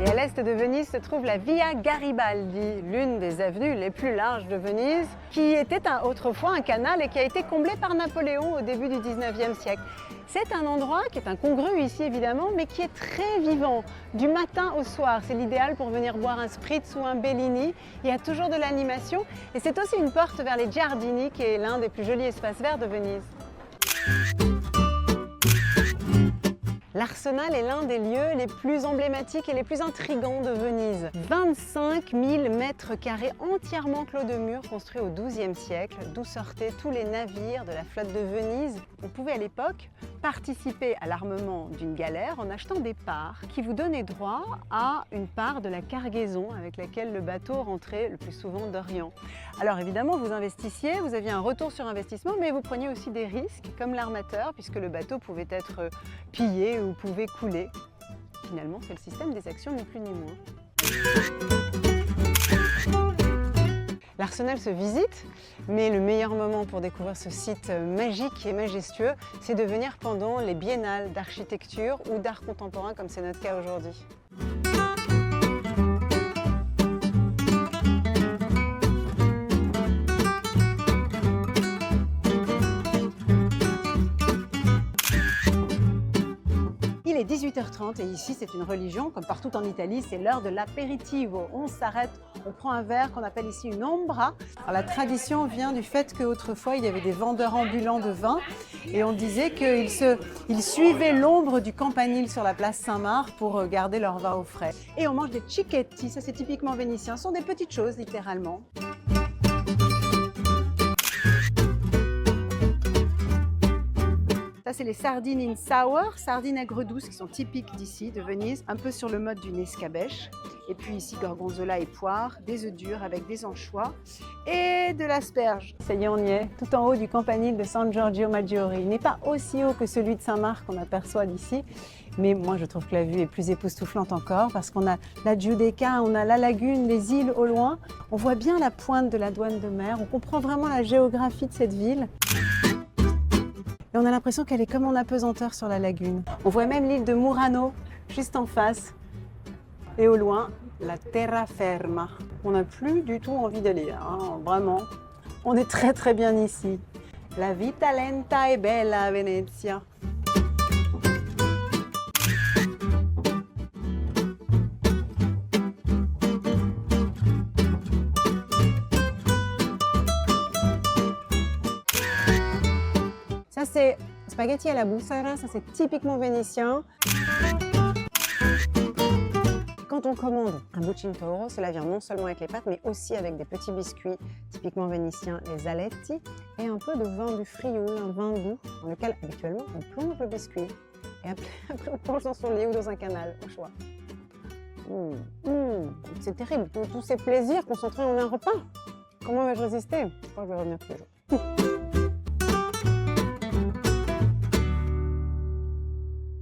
Et à l'est de Venise se trouve la Via Garibaldi, l'une des avenues les plus larges de Venise, qui était autrefois un canal et qui a été comblé par Napoléon au début du 19e siècle. C'est un endroit qui est incongru ici évidemment, mais qui est très vivant, du matin au soir. C'est l'idéal pour venir boire un spritz ou un Bellini. Il y a toujours de l'animation et c'est aussi une porte vers les Giardini, qui est l'un des plus jolis espaces verts de Venise. L'Arsenal est l'un des lieux les plus emblématiques et les plus intrigants de Venise. 25 000 mètres carrés entièrement clos de murs construits au XIIe siècle, d'où sortaient tous les navires de la flotte de Venise. On pouvait à l'époque participer à l'armement d'une galère en achetant des parts qui vous donnaient droit à une part de la cargaison avec laquelle le bateau rentrait le plus souvent d'Orient. Alors évidemment, vous investissiez, vous aviez un retour sur investissement, mais vous preniez aussi des risques comme l'armateur, puisque le bateau pouvait être pillé ou pouvait couler. Finalement, c'est le système des actions, ni plus ni moins. L'Arsenal se visite, mais le meilleur moment pour découvrir ce site magique et majestueux, c'est de venir pendant les biennales d'architecture ou d'art contemporain, comme c'est notre cas aujourd'hui. Il est 18h30 et ici c'est une religion, comme partout en Italie, c'est l'heure de l'aperitivo. On s'arrête, on prend un verre qu'on appelle ici une ombra. Alors, la tradition vient du fait qu'autrefois il y avait des vendeurs ambulants de vin et on disait qu'ils suivaient l'ombre du campanile sur la place Saint-Marc pour garder leur vin au frais. Et on mange des cicchetti, ça c'est typiquement vénitien, ce sont des petites choses littéralement. Ça, c'est les sardines in sour, sardines aigres douces qui sont typiques d'ici, de Venise, un peu sur le mode d'une escabèche. Et puis ici, gorgonzola et poire, des œufs durs avec des anchois et de l'asperge. Ça y est, on y est, tout en haut du campanile de San Giorgio Maggiore. Il n'est pas aussi haut que celui de Saint-Marc qu'on aperçoit d'ici, mais moi je trouve que la vue est plus époustouflante encore parce qu'on a la Giudecca, on a la lagune, les îles au loin. On voit bien la pointe de la douane de mer, on comprend vraiment la géographie de cette ville. Et on a l'impression qu'elle est comme en apesanteur sur la lagune. On voit même l'île de Murano, juste en face. Et au loin, la terraferma. On n'a plus du tout envie d'aller, hein, vraiment. On est très très bien ici. La vita lenta e bella a Venezia. Ça c'est spaghetti à la bufera, ça c'est typiquement vénitien. Quand on commande un bucintoro, cela vient non seulement avec les pâtes, mais aussi avec des petits biscuits typiquement vénitiens, les aletti, et un peu de vin du Frioul, un vin doux, dans lequel habituellement on plonge le biscuit. Et après on plonge dans son lit ou dans un canal, au choix. C'est terrible, tous ces plaisirs concentrés en un repas. Comment vais-je résister? Je crois que je vais revenir tous les jours.